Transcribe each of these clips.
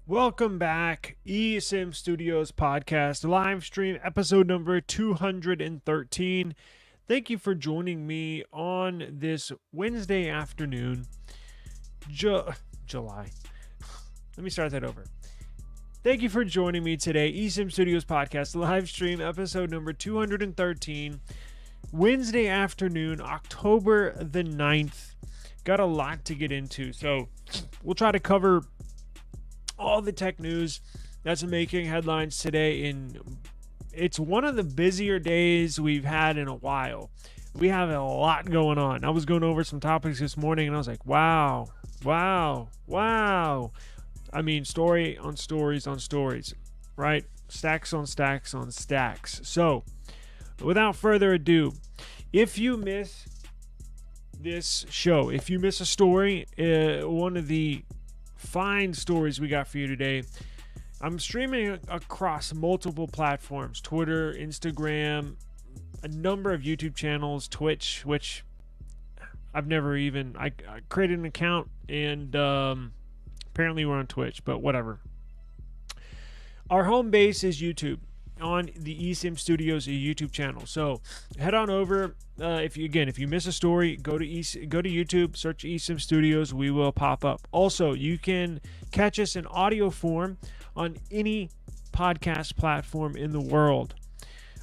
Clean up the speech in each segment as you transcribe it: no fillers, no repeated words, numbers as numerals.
Welcome back, eSIM Studios podcast live stream episode number 213. Thank you for joining me on this Wednesday afternoon, July. Let me start that over. Thank you for joining me today, eSIM Studios podcast live stream episode number 213, Wednesday afternoon, October the 9th. Got a lot to get into, so we'll try to cover all the tech news that's making headlines today. It's one of the busier days we've had in a while. We have a lot going on. I was going over some topics this morning and I was like, wow. I mean, story on stories on stories, right? Stacks on stacks on stacks. So without further ado, if you miss this show, if you miss a story, one of the fine stories we got for you today, I'm streaming across multiple platforms: Twitter, Instagram, a number of YouTube channels, Twitch, which I've never even I created an account and apparently we're on Twitch, but whatever. Our home base is YouTube on the eSIM Studios YouTube channel. So head on over. If you miss a story, go to YouTube, search eSIM Studios. We will pop up. Also, you can catch us in audio form on any podcast platform in the world: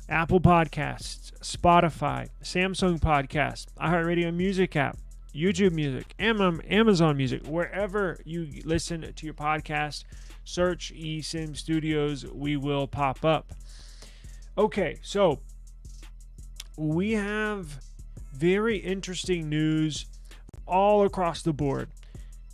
Apple Podcasts, Spotify, Samsung Podcasts, iHeartRadio Music app, YouTube Music, Amazon Music. Wherever you listen to your podcast, search eSIM Studios. We will pop up. Okay, so we have very interesting news all across the board.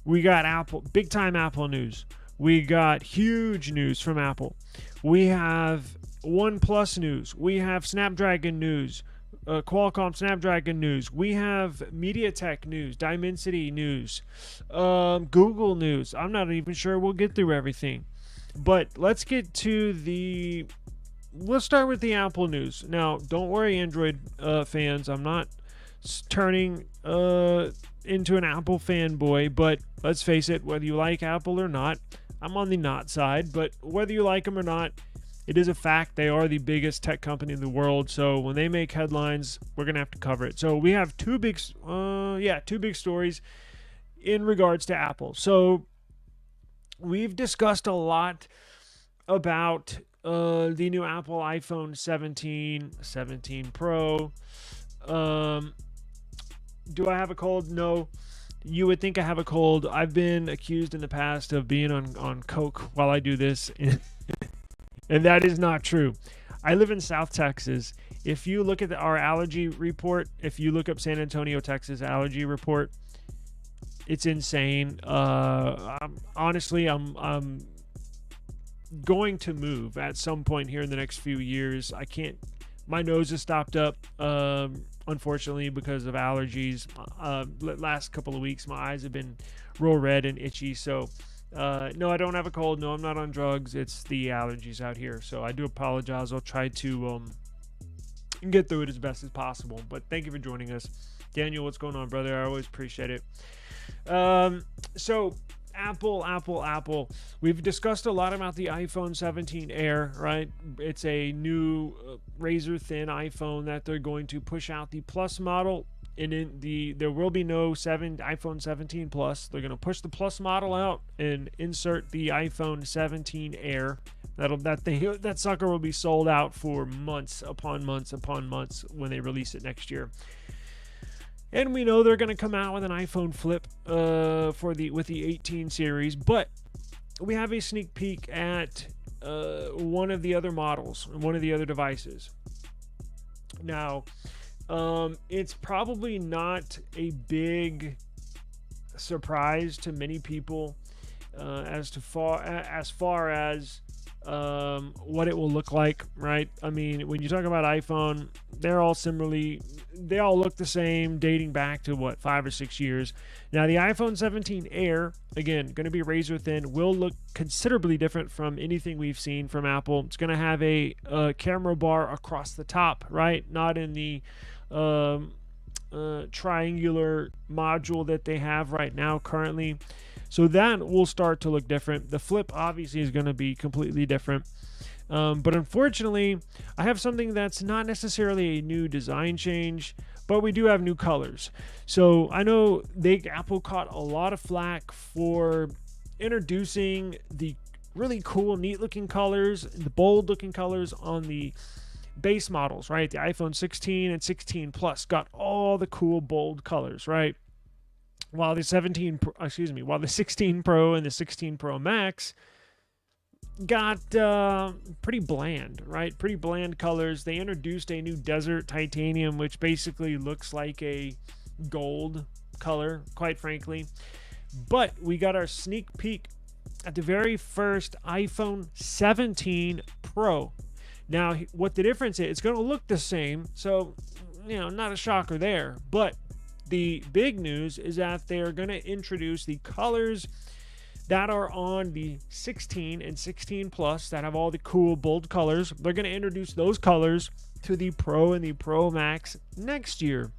We got Apple, big time Apple news. We got huge news from Apple. We have OnePlus news. We have Snapdragon news, Qualcomm Snapdragon news. We have MediaTek news, Dimensity news, Google news. I'm not even sure we'll get through everything. But let's start with the Apple news. Now, don't worry, Android fans. I'm not turning into an Apple fanboy, but let's face it, whether you like Apple or not, I'm on the not side, but whether you like them or not, it is a fact they are the biggest tech company in the world. So when they make headlines, we're going to have to cover it. So we have two big stories in regards to Apple. So we've discussed a lot about the new Apple iPhone 17, 17 Pro. Do I have a cold? No. You would think I have a cold. I've been accused in the past of being on coke while I do this, and that is not true. I live in South Texas. If you look at our allergy report, if you look up San Antonio, Texas allergy report, it's insane. Honestly, I'm going to move at some point here in the next few years. I can't. My nose is stopped up, unfortunately, because of allergies. Last couple of weeks, my eyes have been real red and itchy. So, no, I don't have a cold. No, I'm not on drugs. It's the allergies out here. So I do apologize. I'll try to get through it as best as possible. But thank you for joining us. Daniel, what's going on, brother? I always appreciate it. So Apple. We've discussed a lot about the iPhone 17 Air, right? It's a new razor thin iPhone that they're going to push out the Plus model, and there will be no iPhone 17 Plus. They're going to push the Plus model out and insert the iPhone 17 Air. That sucker will be sold out for months upon months upon months when they release it next year. And we know they're going to come out with an iPhone flip with the 18 series, but we have a sneak peek at one of the other models, one of the other devices. Now, it's probably not a big surprise to many people as far as what it will look like, right? I mean, when you talk about iPhone, they all look the same, dating back to 5 or 6 years. Now, the iPhone 17 Air, again, going to be razor thin, will look considerably different from anything we've seen from Apple. It's going to have a camera bar across the top, right? Not in the triangular module that they have right now currently. So that will start to look different. The flip obviously is going to be completely different. But unfortunately, I have something that's not necessarily a new design change, but we do have new colors. So I know Apple caught a lot of flack for introducing the really cool, neat looking colors, the bold looking colors on the base models, right? The iPhone 16 and 16 Plus got all the cool, bold colors, right? While the 16 Pro and the 16 Pro Max got pretty bland, right? Pretty bland colors. They introduced a new desert titanium, which basically looks like a gold color, quite frankly. But we got our sneak peek at the very first iPhone 17 Pro. Now, what the difference is, it's going to look the same, so, not a shocker there. But the big news is that they're going to introduce the colors that are on the 16 and 16 Plus that have all the cool, bold colors. They're going to introduce those colors to the Pro and the Pro Max next year.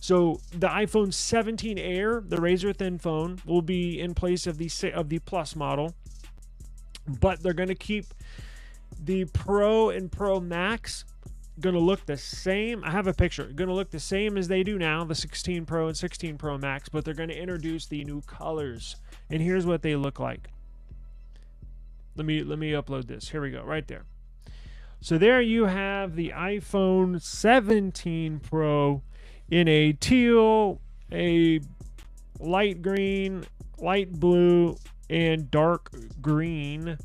So the iPhone 17 Air, the razor-thin phone, will be in place of the Plus model. But they're going to keep the Pro and Pro Max going to look the same. I have a picture. Going to look the same as they do now, the 16 Pro and 16 Pro Max, but they're going to introduce the new colors. And here's what they look like. Let me upload this. Here we go, right there. So there you have the iPhone 17 Pro in a teal, a light green, light blue, and dark green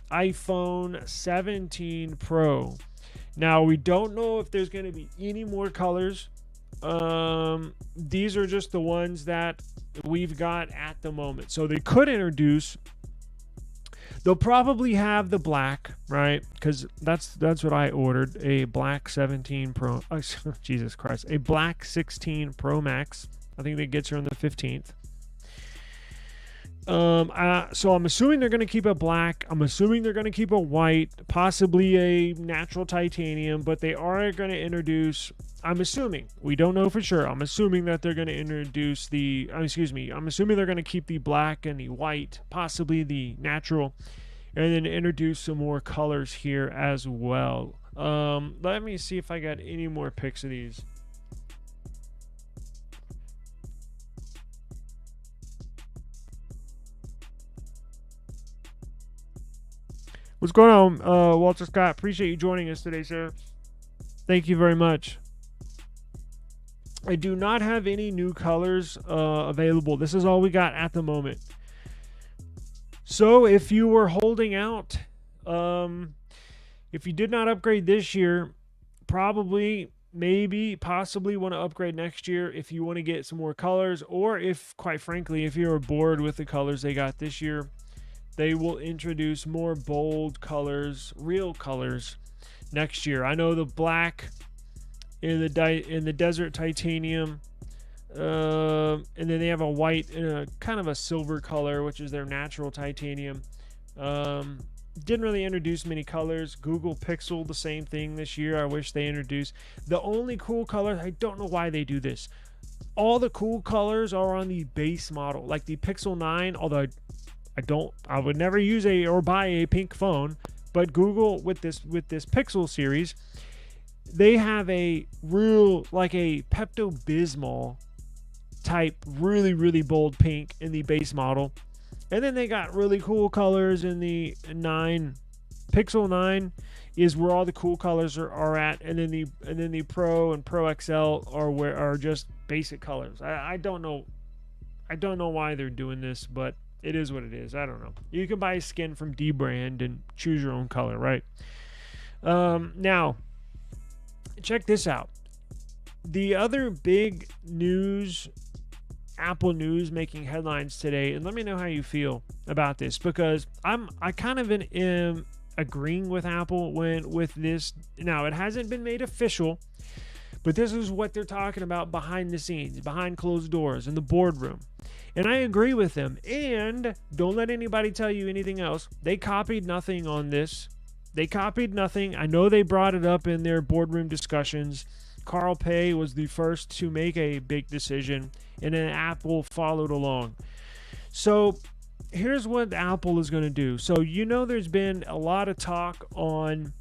iPhone 17 Pro. Now, we don't know if there's going to be any more colors. These are just the ones that we've got at the moment. So they could introduce, they'll probably have the black, right? Because that's what I ordered, a black 17 Pro. Oh, Jesus Christ, a black 16 Pro Max. I think that gets here on the 15th. So I'm assuming they're going to keep a black. I'm assuming they're going to keep a white, possibly a natural titanium, but they are going to introduce, I'm assuming, we don't know for sure. I'm assuming that they're going to introduce I'm assuming they're going to keep the black and the white, possibly the natural, and then introduce some more colors here as well. Let me see if I got any more pics of these. What's going on, Walter Scott? Appreciate you joining us today, sir. Thank you very much. I do not have any new colors available. This is all we got at the moment. So if you were holding out, if you did not upgrade this year, probably, maybe, possibly want to upgrade next year if you want to get some more colors, or if, quite frankly, if you're bored with the colors they got this year, they will introduce more bold colors, real colors, next year. I know the black in the desert titanium, and then they have a white and a kind of a silver color, which is their natural titanium. Didn't really introduce many colors. Google Pixel, the same thing this year. I wish they introduced. The only cool color, I don't know why they do this. All the cool colors are on the base model, like the Pixel 9, although I would never use or buy a pink phone, but Google with this Pixel series, they have a real, like a Pepto-Bismol type, really, really bold pink in the base model. And then they got really cool colors in the 9. Pixel 9 is where all the cool colors are at, and then the Pro and Pro XL are just basic colors. I don't know why they're doing this, but it is what it is. I don't know. You can buy a skin from D brand and choose your own color, right? Now, check this out. The other big news, Apple news making headlines today, and let me know how you feel about this, because I kind of am agreeing with Apple with this. Now, it hasn't been made official, but this is what they're talking about behind the scenes, behind closed doors, in the boardroom. And I agree with them. And don't let anybody tell you anything else. They copied nothing on this. They copied nothing. I know they brought it up in their boardroom discussions. Carl Pei was the first to make a big decision, and then Apple followed along. So here's what Apple is going to do. So, there's been a lot of talk on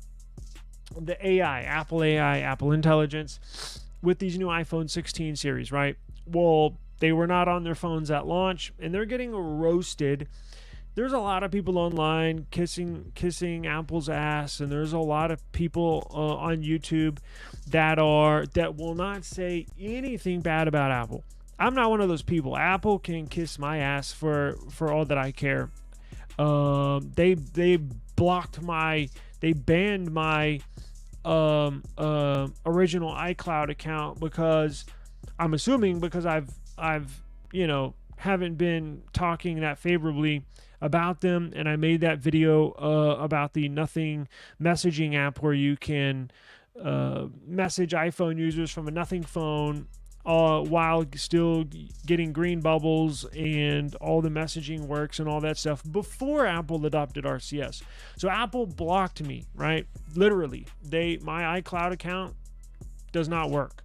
the AI, Apple Intelligence, with these new iPhone 16 series, right? Well, they were not on their phones at launch, and they're getting roasted. There's a lot of people online kissing Apple's ass, and there's a lot of people on YouTube that will not say anything bad about Apple. I'm not one of those people. Apple can kiss my ass for all that I care. They banned my original iCloud account because I'm assuming because I've haven't been talking that favorably about them, and I made that video about the Nothing messaging app where you can message iPhone users from a Nothing phone while still getting green bubbles, and all the messaging works and all that stuff before Apple adopted RCS. So Apple blocked me, right? Literally, my iCloud account does not work.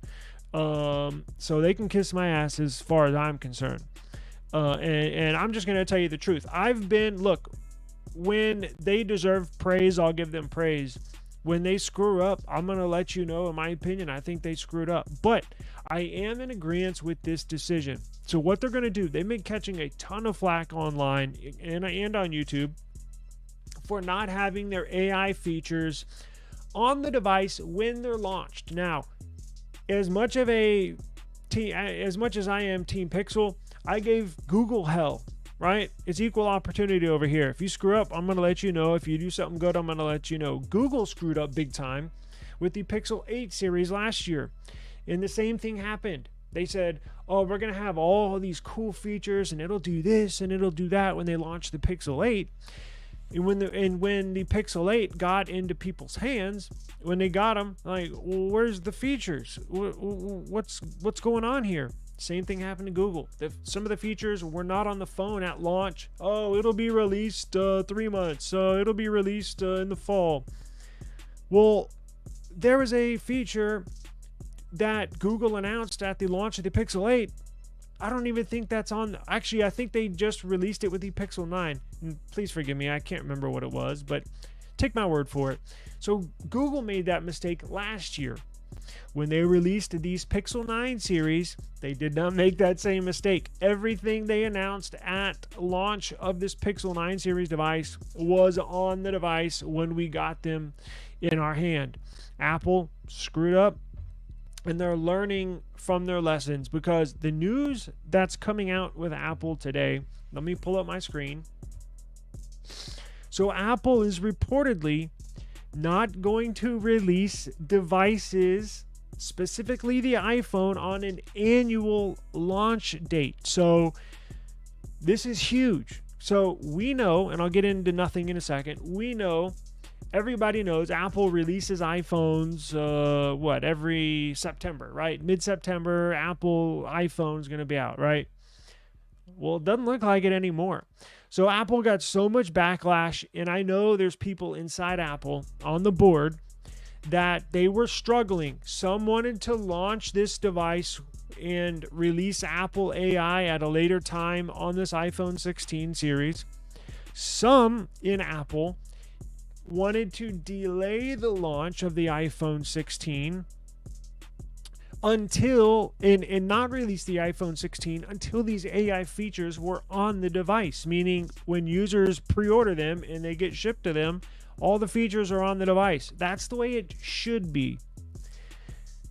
So they can kiss my ass as far as I'm concerned. And I'm just going to tell you the truth. When they deserve praise, I'll give them praise. When they screw up, I'm going to let you know, in my opinion, I think they screwed up. But I am in agreement with this decision. So what they're going to do, they've been catching a ton of flack online and on YouTube for not having their AI features on the device when they're launched. Now, as much as I am Team Pixel, I gave Google hell, right? It's equal opportunity over here. If you screw up, I'm going to let you know. If you do something good, I'm going to let you know. Google screwed up big time with the Pixel 8 series last year. And the same thing happened. They said, oh, we're going to have all these cool features, and it'll do this and it'll do that when they launched the Pixel 8. And when the Pixel 8 got into people's hands, when they got them, like, well, where's the features? What's going on here? Same thing happened to Google. Some of the features were not on the phone at launch. Oh, it'll be released 3 months. It'll be released in the fall. Well, there was a feature that Google announced at the launch of the Pixel 8. I don't even think that's on. Actually, I think they just released it with the Pixel 9. And please forgive me, I can't remember what it was, but take my word for it. So Google made that mistake last year. When they released these Pixel 9 series, they did not make that same mistake. Everything they announced at launch of this Pixel 9 series device was on the device when we got them in our hand. Apple screwed up, and they're learning from their lessons, because the news that's coming out with Apple today, let me pull up my screen. So Apple is reportedly not going to release devices, specifically the iPhone, on an annual launch date. So this is huge. So we know, and I'll get into Nothing in a second, everybody knows Apple releases iPhones every September, right? Mid-September, Apple iPhone's going to be out, right? Well, it doesn't look like it anymore. So Apple got so much backlash, and I know there's people inside Apple on the board that they were struggling. Some wanted to launch this device and release Apple AI at a later time on this iPhone 16 series. Some in Apple wanted to delay the launch of the iPhone 16 until, and not release the iPhone 16 until these AI features were on the device, meaning when users pre-order them and they get shipped to them, all the features are on the device. That's the way it should be.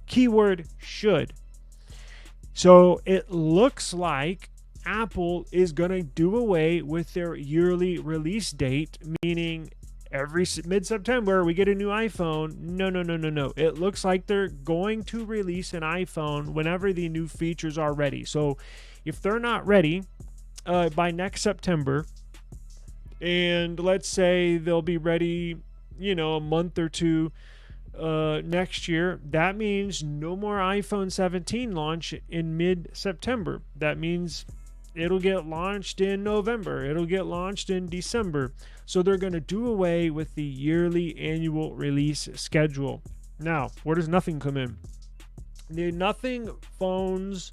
Keyword should. So it looks like Apple is going to do away with their yearly release date, meaning every mid-September we get a new iPhone. No. It looks like they're going to release an iPhone whenever the new features are ready. So if they're not ready by next September, and let's say they'll be ready, a month or two next year, that means no more iPhone 17 launch in mid-September. That means it'll get launched in November. It'll get launched in December. So they're going to do away with the yearly annual release schedule. Now, where does Nothing come in? The Nothing phones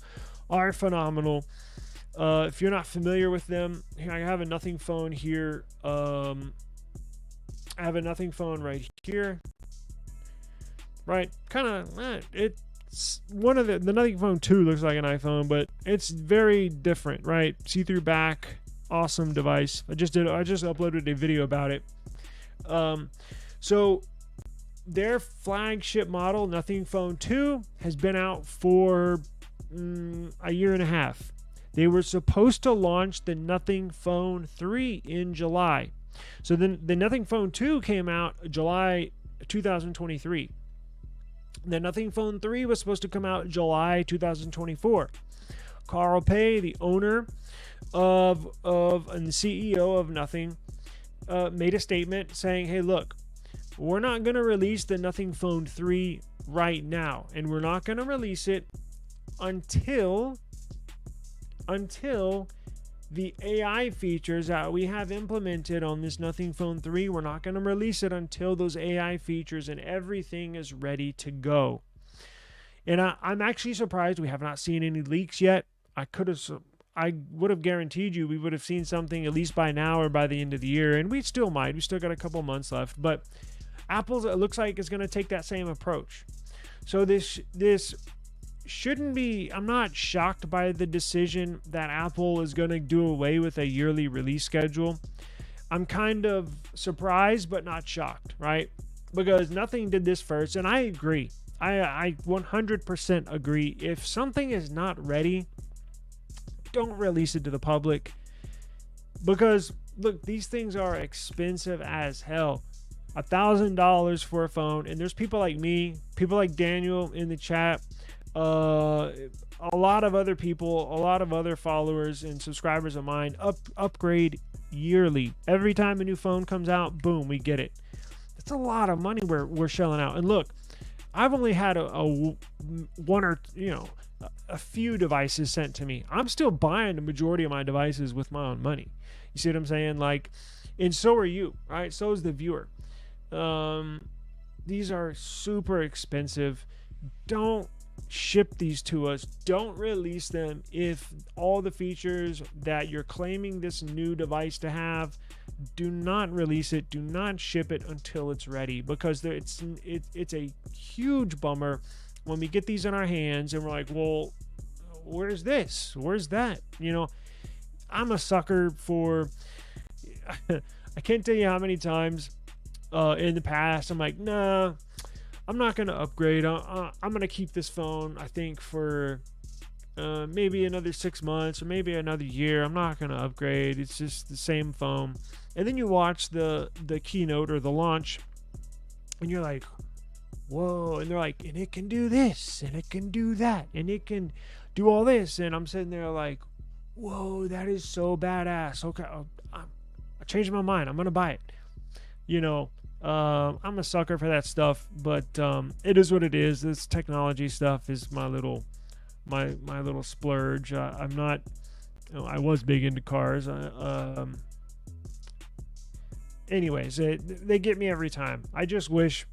are phenomenal. If you're not familiar with them, here I have a Nothing phone here. I have a Nothing phone right here. Right, kind of. It's one of the Nothing Phone 2 looks like an iPhone, but it's very different, right? See-through back, awesome device. I just uploaded a video about it. So their flagship model, Nothing Phone 2, has been out for a year and a half. They were supposed to launch the Nothing Phone 3 in July. So then the Nothing Phone 2 came out July 2023. The Nothing Phone 3 was supposed to come out July 2024. Carl Pei, the owner of and the CEO of Nothing, made a statement saying, hey, look, we're not going to release the Nothing Phone 3 right now. And we're not going to release it until the AI features that we have implemented on this Nothing Phone 3, we're not going to release it until those AI features and everything is ready to go. And I'm actually surprised we have not seen any leaks yet. I would have guaranteed you we would have seen something at least by now or by the end of the year, and we still might. We still got a couple months left, but Apple's, it looks like, is going to take that same approach. So this shouldn't be, I'm not shocked by the decision that Apple is going to do away with a yearly release schedule. I'm kind of surprised but not shocked, right? Because Nothing did this first, and I agree. I 100% agree. If something is not ready, don't release it to the public. Because look, these things are expensive as hell. $1,000 for a phone, and there's people like me, people like Daniel in the chat, a lot of other people, a lot of other followers and subscribers of mine upgrade yearly. Every time a new phone comes out, boom, we get it. That's a lot of money we're shelling out. And look, I've only had a few devices sent to me. I'm still buying the majority of my devices with my own money. You see what I'm saying? Like, and so are you, right? So is the viewer. These are super expensive. Don't ship these to us. Don't release them if all the features that you're claiming this new device to have, do not release it. Do not ship it until it's ready, because it's a huge bummer when we get these in our hands and we're like, well, where's this? Where's that? You know, I'm a sucker for I can't tell you how many times in the past I'm like, nah, I'm not going to upgrade. I'm going to keep this phone, I think, for maybe another 6 months or maybe another year. I'm not going to upgrade. It's just the same phone. And then you watch the keynote or the launch, and you're like, whoa. And they're like, and it can do this, and it can do that, and it can do all this. And I'm sitting there like, whoa, that is so badass. Okay, I changed my mind. I'm going to buy it. You know, I'm a sucker for that stuff, but it is what it is. This technology stuff is my little splurge. I'm not, I was big into cars. Anyways, they get me every time. I just wish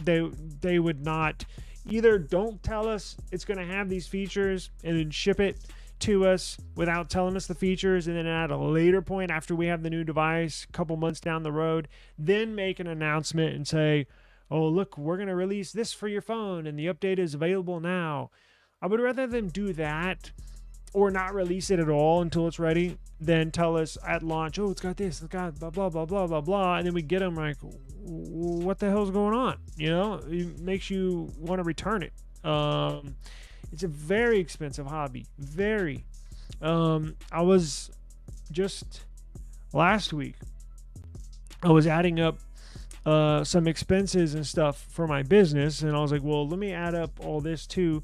they would not, either don't tell us it's going to have these features and then ship it to us without telling us the features, and then at a later point after we have the new device, a couple months down the road, then make an announcement and say, oh, look, we're going to release this for your phone and the update is available now. I would rather them do that or not release it at all until it's ready than tell us at launch, oh, it's got this, it's got blah, blah, blah, blah, blah, blah, and then we get them like, what the hell's going on? You know, it makes you want to return it. It's a very expensive hobby. Very. I was just last week, I was adding up some expenses and stuff for my business, and I was like, well, let me add up all this too.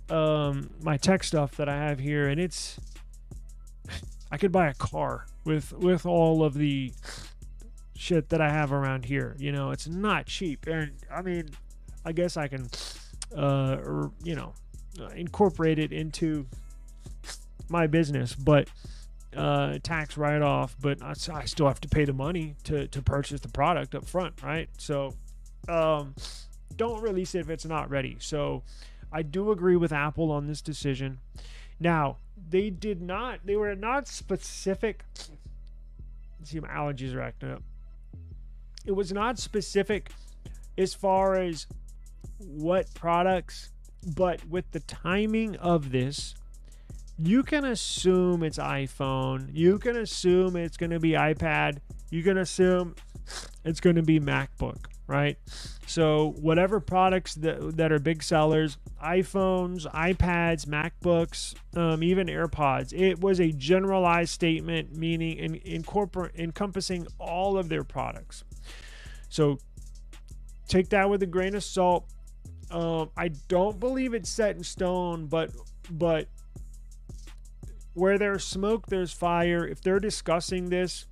My tech stuff that I have here, and it's, I could buy a car with all of the shit that I have around here. You know, it's not cheap. And I mean, I guess I can, incorporate it into my business, but tax write-off, but I still have to pay the money to purchase the product up front, right? So don't release it if it's not ready. So I do agree with Apple on this decision. Now, they were not specific. Let's see, my allergies are acting up. It was not specific as far as what products, but with the timing of this, you can assume it's iPhone. You can assume it's going to be iPad. You can assume it's going to be MacBook, right? So whatever products that are big sellers, iPhones, iPads, MacBooks, even AirPods, it was a generalized statement, meaning encompassing all of their products. So take that with a grain of salt. I don't believe it's set in stone, but where there's smoke, there's fire. If they're discussing this,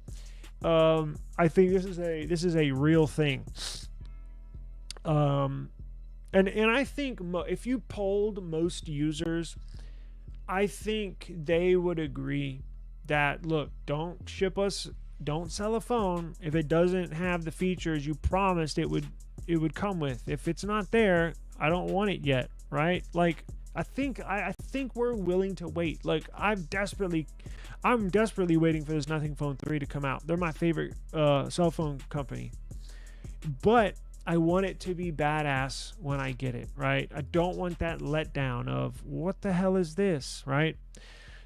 I think this is a real thing. And I think if you polled most users, I think they would agree that, look, don't sell a phone if it doesn't have the features you promised it would come with. If it's not there, I don't want it yet, right? Like, I think we're willing to wait. Like, I'm desperately waiting for this Nothing Phone 3 to come out. They're my favorite cell phone company, but I want it to be badass when I get it, right? I don't want that letdown of what the hell is this, right?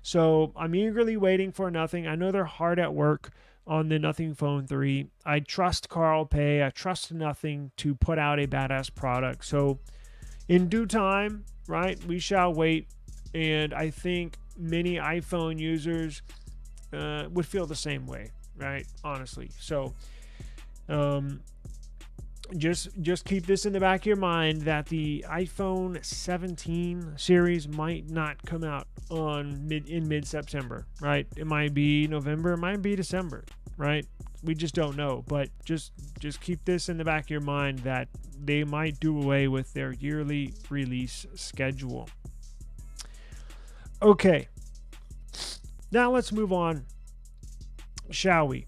So I'm eagerly waiting for Nothing. I know they're hard at work on the Nothing Phone 3. I trust Carl Pei. I trust Nothing to put out a badass product. So in due time, right, we shall wait. And I think many iPhone users would feel the same way, right? Honestly. So just keep this in the back of your mind that the iPhone 17 series might not come out in mid-September, right? It might be November, it might be December, right? We just don't know. But just keep this in the back of your mind that they might do away with their yearly release schedule. Okay, now let's move on, shall we?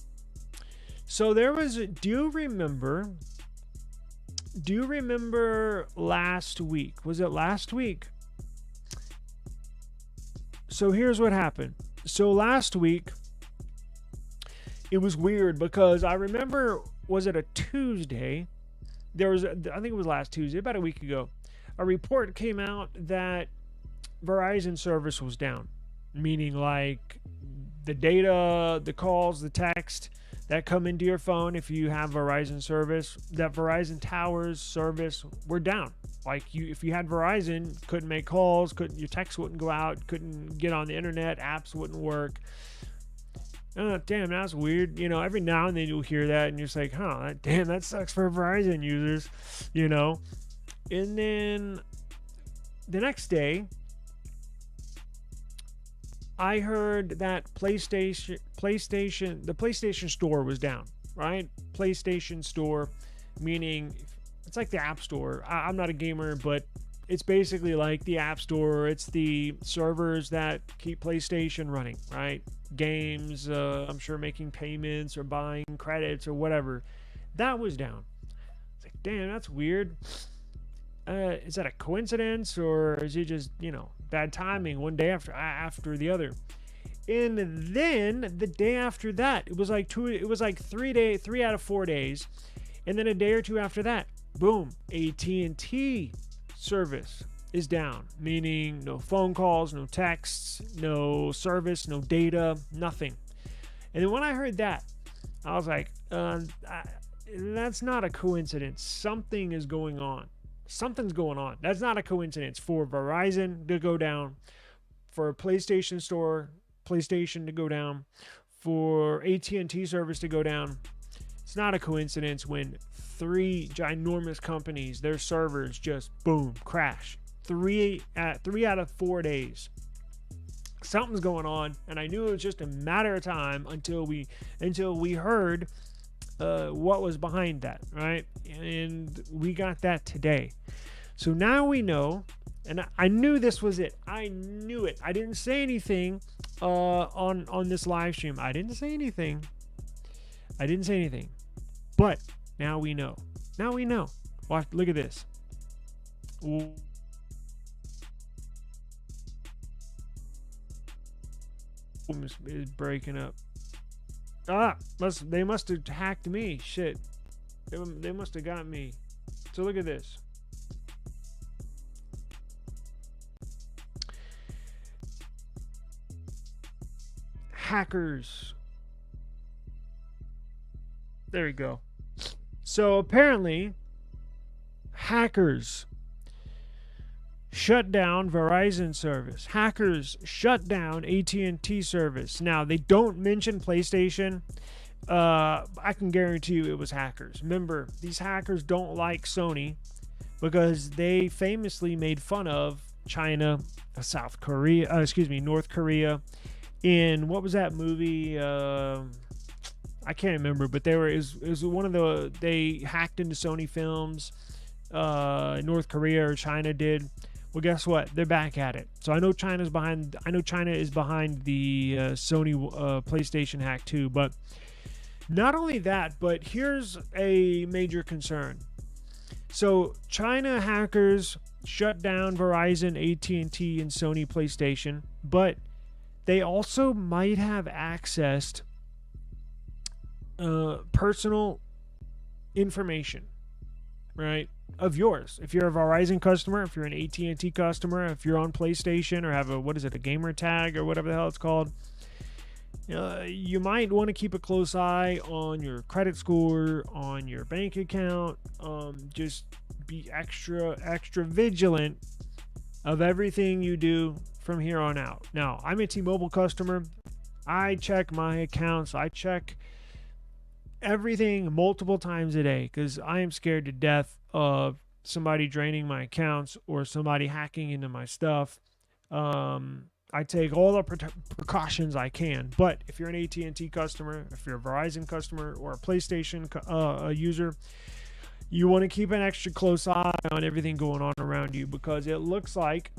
So there was do you remember last week? Was it last week? So here's what happened. So last week, it was weird because I remember, was it a Tuesday? I think it was last Tuesday, about a week ago. A report came out that Verizon service was down, meaning like the data, the calls, the text that come into your phone if you have Verizon service, that Verizon towers service were down. Like, if you had Verizon, couldn't make calls, your text wouldn't go out, couldn't get on the internet, apps wouldn't work. Oh, damn, that's weird. You know, every now and then you'll hear that and you're just like, damn, that sucks for Verizon users, you know. And then the next day, I heard that the PlayStation Store was down, right? PlayStation Store, meaning it's like the App Store. I'm not a gamer, but it's basically like the App Store. It's the servers that keep PlayStation running, right? Games, I'm sure making payments or buying credits or whatever. That was down. It's like, damn, that's weird. Is that a coincidence, or is it just, bad timing one day after the other? And then the day after that, it was like 3 out of 4 days, and then a day or two after that, boom, AT&T service is down, meaning no phone calls, no texts, no service, no data, nothing. And then when I heard that, I was like, that's not a coincidence. Something is going on. Something's going on. That's not a coincidence for Verizon to go down, for PlayStation Store, PlayStation to go down, for AT&T service to go down. It's not a coincidence when 3 ginormous companies, their servers just boom, crash. 3 out of 4 days. Something's going on, and I knew it was just a matter of time until we heard what was behind that, right? And we got that today. So now we know, and I knew this was it. I knew it. I didn't say anything on this live stream. I didn't say anything. But now we know. Watch. Look at this. is breaking up. Ah, they must have hacked me. Shit. They must have got me. So look at this. Hackers. There we go. So apparently, hackers shut down Verizon service. Hackers shut down AT&T service. Now, they don't mention PlayStation. I can guarantee you it was hackers. Remember, these hackers don't like Sony because they famously made fun of China, North Korea. In what was that movie? I can't remember, but it was one of they hacked into Sony films. North Korea or China did. Well, guess what? They're back at it. So I know China is behind the Sony PlayStation hack too. But not only that, but here's a major concern. So China hackers shut down Verizon, AT&T, and Sony PlayStation, but they also might have accessed personal information, right, of yours. If you're a Verizon customer, if you're an AT&T customer, if you're on PlayStation or have a gamer tag or whatever the hell it's called, you might want to keep a close eye on your credit score, on your bank account. Just be extra vigilant of everything you do from here on out. Now, I'm a T-Mobile customer. I check my accounts. I check everything multiple times a day because I am scared to death of somebody draining my accounts or somebody hacking into my stuff. I take all the precautions I can. But if you're an AT&T customer, if you're a Verizon customer or a PlayStation user, you want to keep an extra close eye on everything going on around you because it looks like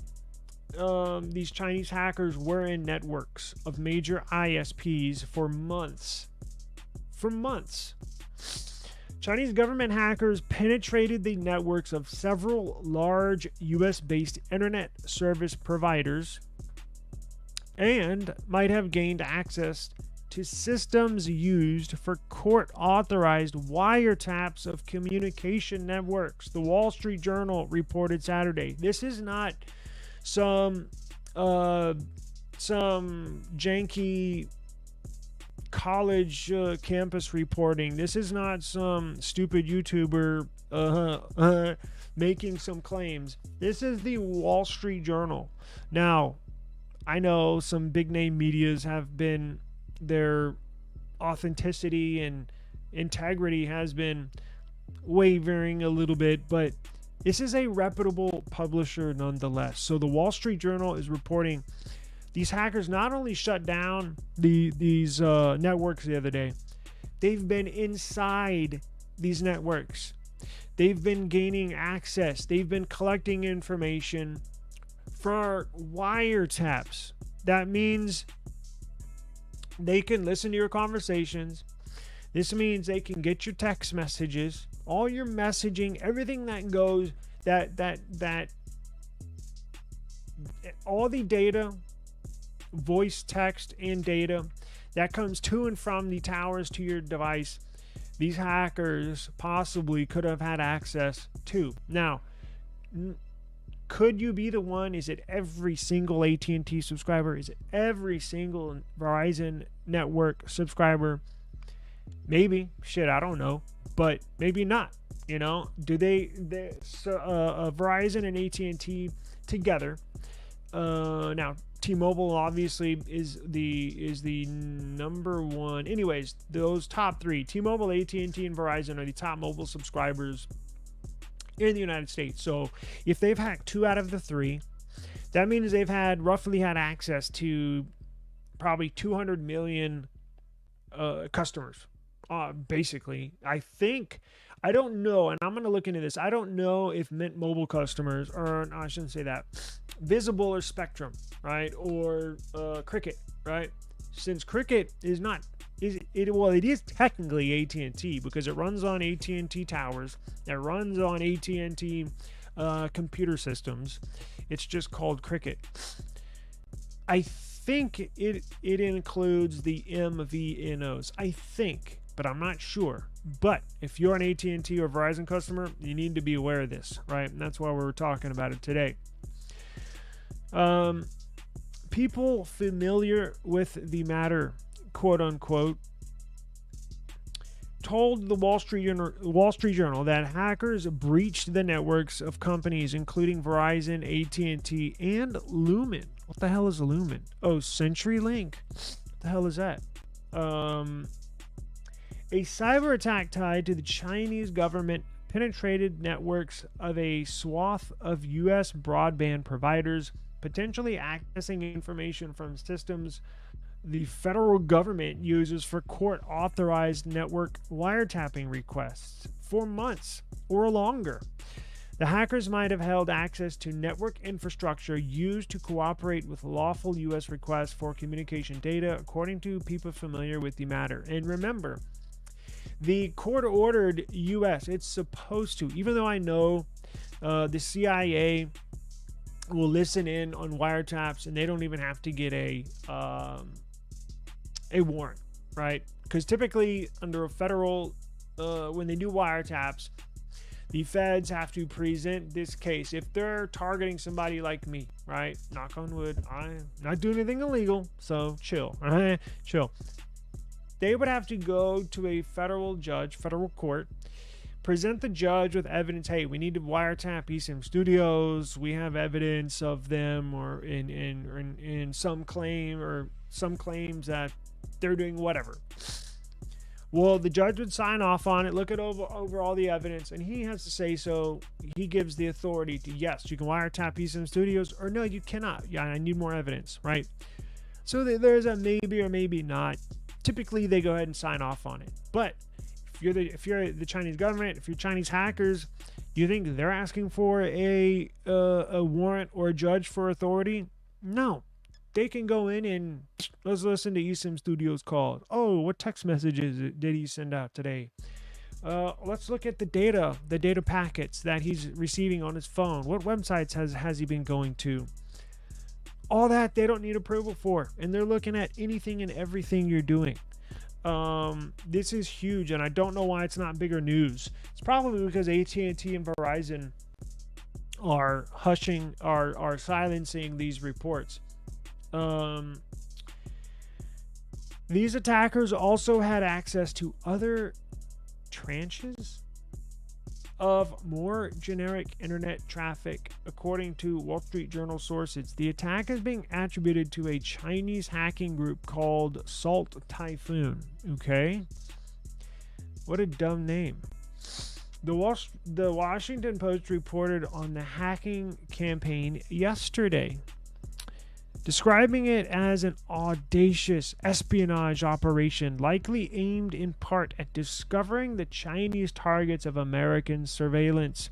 these Chinese hackers were in networks of major ISPs for months. Chinese government hackers penetrated the networks of several large US-based internet service providers and might have gained access to systems used for court-authorized wiretaps of communication networks. The Wall Street Journal reported Saturday. This is not some janky college campus reporting. This is not some stupid YouTuber making some claims. This is the Wall Street Journal. Now, I know some big name medias have been, their authenticity and integrity has been wavering a little bit, but this is a reputable publisher nonetheless. So the Wall Street Journal is reporting these hackers not only shut down these networks the other day, they've been inside these networks. They've been gaining access. They've been collecting information for wiretaps. That means they can listen to your conversations. This means they can get your text messages, all your messaging, everything that goes, that all the data, voice, text, and data that comes to and from the towers to your device, these hackers possibly could have had access to. Now, could you be the one? Is it every single AT&T subscriber? Is it every single Verizon network subscriber? Maybe. Shit, I don't know. But maybe not. You know, do Verizon and AT&T together? Now, T-Mobile obviously is the number one. Anyways, those top three, T-Mobile, AT&T, and Verizon, are the top mobile subscribers in the United States. So if they've hacked 2 out of the 3, that means they've roughly had access to probably 200 million customers. Basically, I don't know, and I'm going to look into this. I don't know if Mint Mobile customers, or no, I shouldn't say that, Visible or Spectrum, right, or Cricket, right? Since Cricket is not, it is technically AT&T because it runs on AT&T towers, it runs on AT&T computer systems. It's just called Cricket. I think it includes the MVNOs. I think, but I'm not sure. But if you're an AT&T or Verizon customer, you need to be aware of this, right? And that's why we're talking about it today. People familiar with the matter, quote unquote, told the Wall Street Journal that hackers breached the networks of companies including Verizon, AT&T, and Lumen. What the hell is Lumen? Oh, CenturyLink. What the hell is that? A cyber attack tied to the Chinese government penetrated networks of a swath of U.S. broadband providers, potentially accessing information from systems the federal government uses for court-authorized network wiretapping requests for months or longer. The hackers might have held access to network infrastructure used to cooperate with lawful U.S. requests for communication data, according to people familiar with the matter. And remember, the court-ordered U.S., it's supposed to, even though I know the CIA will listen in on wiretaps and they don't even have to get a warrant, right? Because typically under a federal, when they do wiretaps, the feds have to present this case. If they're targeting somebody like me, right? Knock on wood, I'm not doing anything illegal, so chill, right? Chill. They would have to go to a federal judge, federal court, present the judge with evidence. Hey, we need to wiretap eSIM Studios. We have evidence of them, or in some claim or some claims that they're doing whatever. Well, the judge would sign off on it, look at over all the evidence, and he has to say so. He gives the authority to, yes, you can wiretap eSIM Studios, or no, you cannot. Yeah, I need more evidence, right? So there's a maybe or maybe not. Typically, they go ahead and sign off on it. But if you're the Chinese government, if you're Chinese hackers, do you think they're asking for a warrant or a judge for authority? No. They can go in and let's listen to eSIM Studios call. Oh, what text messages did he send out today? Let's look at the data packets that he's receiving on his phone. What websites has he been going to? All that they don't need approval for, and they're looking at anything and everything you're doing. This is huge, and I don't know why it's not bigger news. It's probably because AT&T and Verizon are silencing these reports. These attackers also had access to other tranches of more generic internet traffic, according to Wall Street Journal sources. The attack is being attributed to a Chinese hacking group called Salt Typhoon. Okay? What a dumb name. The Washington Post reported on the hacking campaign yesterday, describing it as an audacious espionage operation likely aimed in part at discovering the Chinese targets of American surveillance.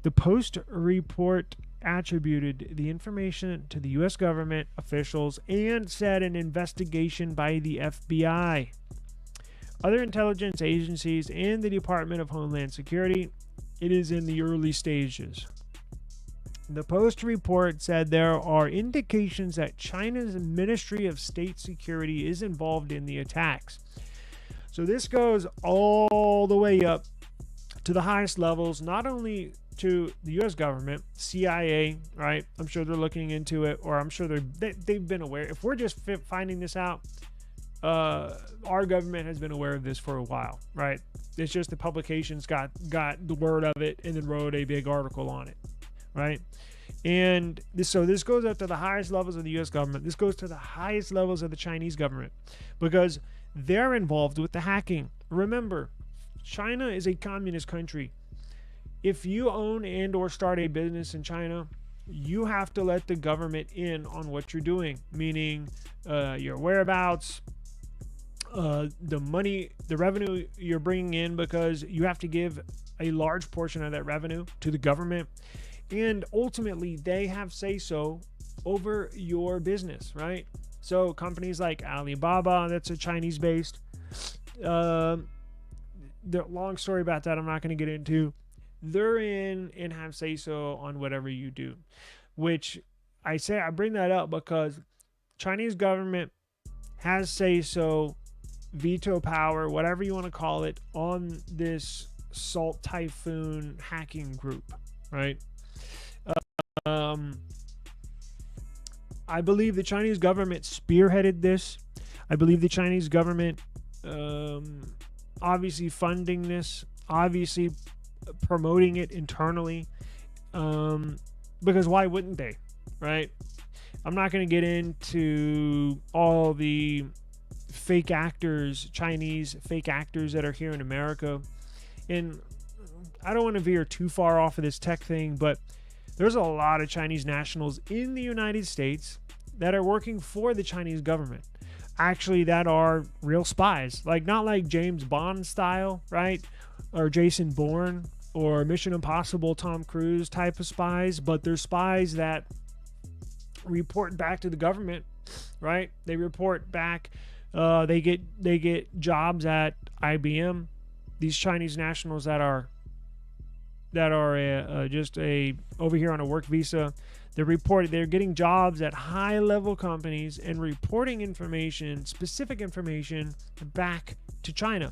The Post report attributed the information to the U.S. government officials and said an investigation by the FBI, other intelligence agencies, and the Department of Homeland Security. It is in the early stages. The Post report said there are indications that China's Ministry of State Security is involved in the attacks. So this goes all the way up to the highest levels, not only to the U.S. government, CIA, right? I'm sure they're looking into it, or I'm sure they've been aware. If we're just finding this out, our government has been aware of this for a while, right? It's just the publications got the word of it and then wrote a big article on it. Right? And this goes up to the highest levels of the U.S. government. This goes to the highest levels of the Chinese government because they're involved with the hacking. Remember, China is a communist country. If you own and or start a business in China, you have to let the government in on what you're doing, meaning your whereabouts, the money, the revenue you're bringing in, because you have to give a large portion of that revenue to the government. And ultimately, they have say-so over your business, right? So companies like Alibaba, that's a Chinese-based. The long story about that I'm not going to get into. They're in and have say-so on whatever you do. Which I bring that up because Chinese government has say-so, veto power, whatever you want to call it, on this Salt Typhoon hacking group, right? I believe the Chinese government spearheaded this. I believe the Chinese government obviously funding this, obviously promoting it internally, because why wouldn't they, right? I'm not going to get into all the fake actors, Chinese fake actors that are here in America. And I don't want to veer too far off of this tech thing, but there's a lot of Chinese nationals in the United States that are working for the Chinese government. Actually, that are real spies. Like, not like James Bond style, right? Or Jason Bourne or Mission Impossible Tom Cruise type of spies, but they're spies that report back to the government, right? They report back. They get jobs at IBM. These Chinese nationals that are just over here on a work visa, they're getting jobs at high level companies and reporting information, specific information, back to China.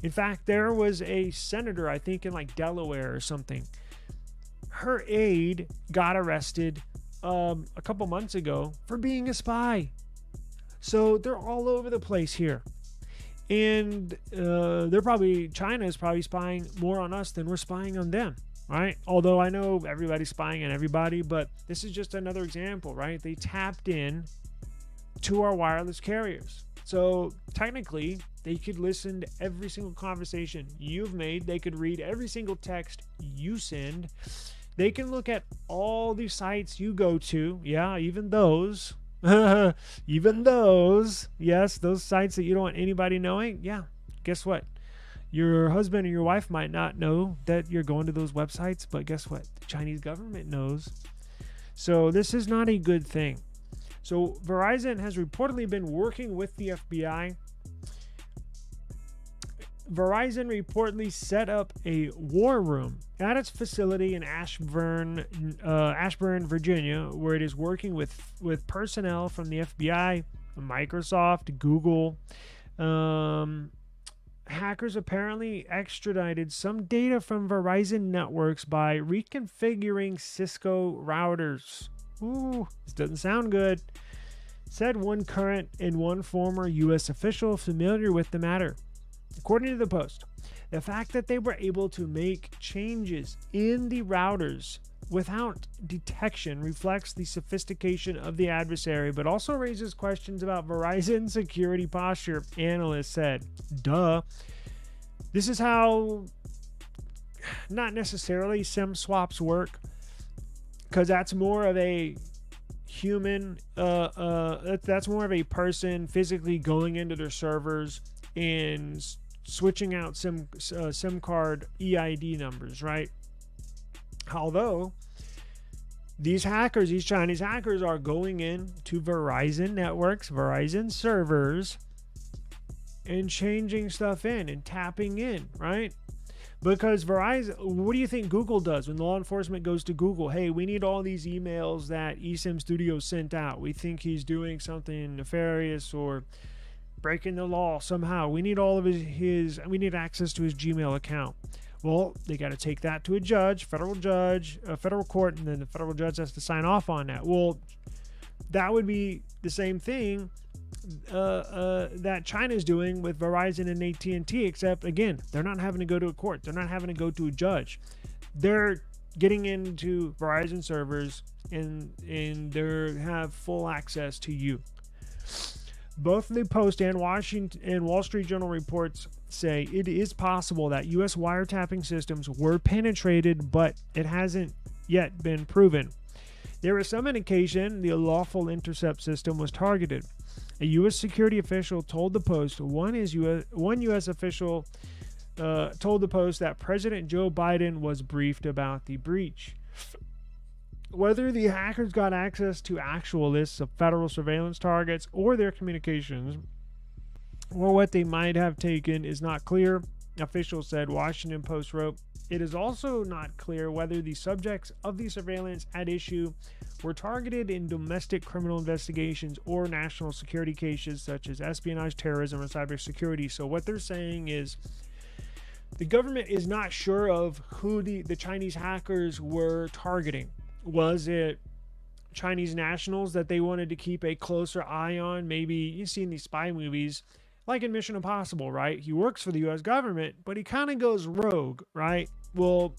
In fact, there was a senator, I think in like Delaware or something. Her aide got arrested a couple months ago for being a spy. So they're all over the place here. And China is probably spying more on us than we're spying on them, right? Although I know everybody's spying on everybody, but this is just another example, right? They tapped in to our wireless carriers. So technically, they could listen to every single conversation you've made. They could read every single text you send. They can look at all the sites you go to. Yeah, even those. Yes, those sites that you don't want anybody knowing. Yeah, guess what? Your husband or your wife might not know that you're going to those websites, but guess what? The Chinese government knows. So this is not a good thing. So Verizon has reportedly been working with the FBI. Verizon reportedly set up a war room at its facility in Ashburn, Virginia, where it is working with personnel from the FBI, Microsoft, Google. Hackers apparently extradited some data from Verizon networks by reconfiguring Cisco routers. Ooh, this doesn't sound good, said one current and one former U.S. official familiar with the matter. According to the Post, the fact that they were able to make changes in the routers without detection reflects the sophistication of the adversary, but also raises questions about Verizon's security posture, analysts said. Duh. This is how, not necessarily SIM swaps work, because that's more of a human, that's more of a person physically going into their servers and switching out SIM card EID numbers, right? Although these Chinese hackers are going in to Verizon networks, Verizon servers, and changing stuff in and tapping in, right? Because Verizon, what do you think Google does when law enforcement goes to Google? Hey, we need all these emails that eSIM Studio sent out. We think he's doing something nefarious or breaking the law somehow. We need all of we need access to his Gmail account. Well, they got to take that to a federal court, and then the federal judge has to sign off on that. Well, that would be the same thing that China's doing with Verizon and AT&T, except, again, they're not having to go to a court. They're not having to go to a judge. They're getting into Verizon servers, and they have full access to you. Both the Post and Wall Street Journal reports say it is possible that U.S. wiretapping systems were penetrated, but it hasn't yet been proven. There is some indication the lawful intercept system was targeted. A U.S. security official told the Post, one U.S. official told the Post that President Joe Biden was briefed about the breach. Whether the hackers got access to actual lists of federal surveillance targets or their communications, or what they might have taken, is not clear. officials said. Washington Post wrote, it is also not clear whether the subjects of the surveillance at issue were targeted in domestic criminal investigations or national security cases such as espionage, terrorism, or cybersecurity. So what they're saying is the government is not sure of who the Chinese hackers were targeting. Was it Chinese nationals that they wanted to keep a closer eye on? Maybe you've seen these spy movies, like in Mission Impossible, right? He works for the U.S. government, but he kind of goes rogue, right? Well,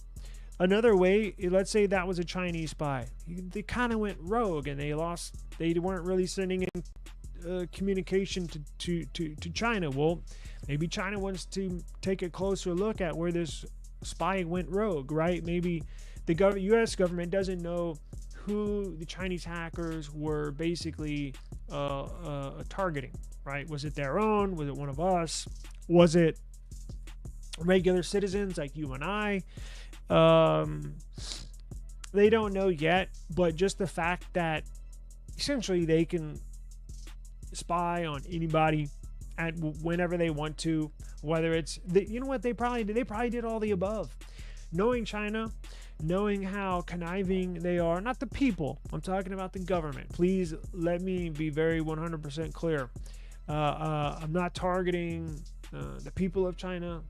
another way, let's say that was a Chinese spy. They kind of went rogue, and they weren't really sending in communication to China. Well, maybe China wants to take a closer look at where this spy went rogue, right? Maybe the U.S. government doesn't know who the Chinese hackers were basically targeting, right? Was it their own? Was it one of us? Was it regular citizens like you and I? They don't know yet, but just the fact that essentially they can spy on anybody at whenever they want to, whether it's you know what they probably did all the above. Knowing China, knowing how conniving they are, not the people, I'm talking about the government. Please let me be very 100% clear. I'm not targeting the people of China.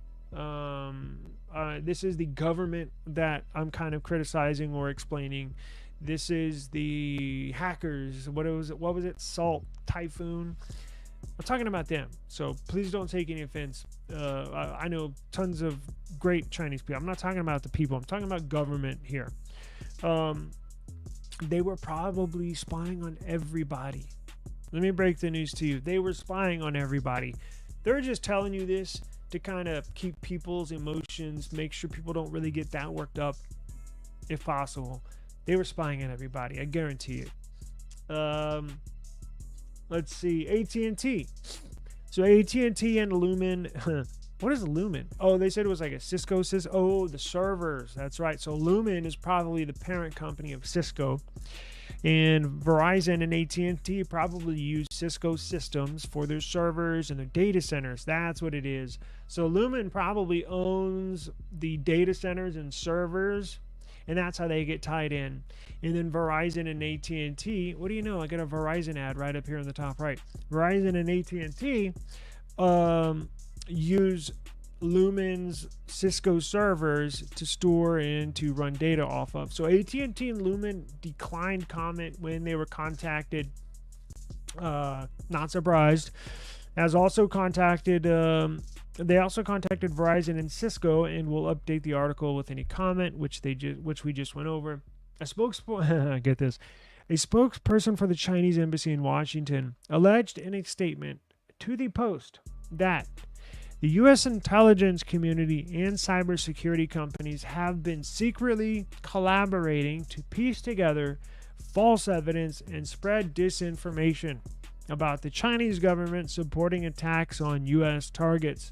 This is the government that I'm kind of criticizing or explaining. This is the hackers. What was it? Salt Typhoon. I'm talking about them. So please don't take any offense. I know tons of great Chinese people. I'm not talking about the people. I'm talking about government here. They were probably spying on everybody. Let me break the news to you. They were spying on everybody. They're just telling you this to kind of keep people's emotions, make sure people don't really get that worked up, if possible. They were spying on everybody. I guarantee it. Let's see, AT&T. So AT&T and Lumen. What is Lumen? Oh, they said it was like a Cisco. Oh, the servers. That's right. So Lumen is probably the parent company of Cisco. And Verizon and AT&T probably use Cisco systems for their servers and their data centers. That's what it is. So Lumen probably owns the data centers and servers, and that's how they get tied in. And then Verizon and AT&T, what do you know? I got a Verizon ad right up here in the top right. Verizon and AT&T use Lumen's Cisco servers to store and to run data off of. So AT&T and Lumen declined comment when they were contacted. Not surprised. They also contacted Verizon and Cisco, and will update the article with any comment which we just went over. Get this. A spokesperson for the Chinese embassy in Washington alleged in a statement to the Post that the U.S. intelligence community and cybersecurity companies have been secretly collaborating to piece together false evidence and spread disinformation about the Chinese government supporting attacks on U.S. targets.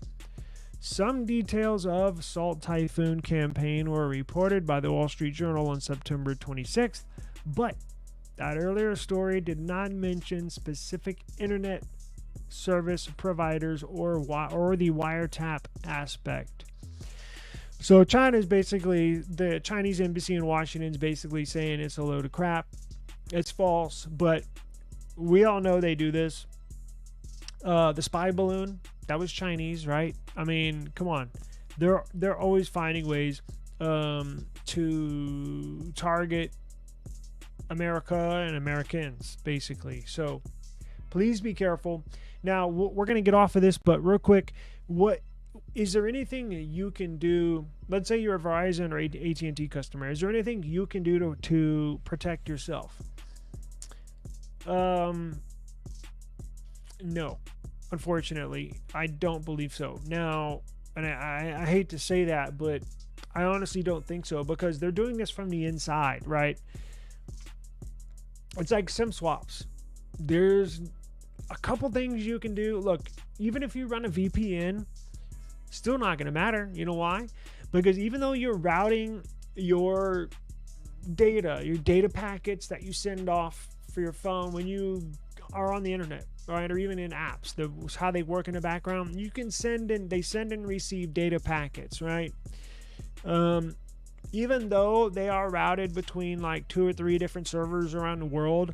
Some details of Salt Typhoon campaign were reported by the Wall Street Journal on September 26th, but that earlier story did not mention specific internet service providers or the wiretap aspect. So China's basically, the Chinese embassy in Washington is basically saying it's a load of crap. It's false, but we all know they do this. The spy balloon, that was Chinese, right? I mean, come on. They're always finding ways to target America and Americans, basically. So please be careful. Now, we're going to get off of this, but real quick, is there anything you can do? Let's say you're a Verizon or AT&T customer. Is there anything you can do to protect yourself? No, unfortunately, I don't believe so. Now, and I hate to say that, but I honestly don't think so, because they're doing this from the inside, right? It's like SIM swaps. There's a couple things you can do. Look, even if you run a VPN, still not going to matter. You know why? Because even though you're routing your data packets that you send off for your phone when you are on the internet, right? Or even in apps, how they work in the background. You can they send and receive data packets, right? Even though they are routed between like 2 or 3 different servers around the world,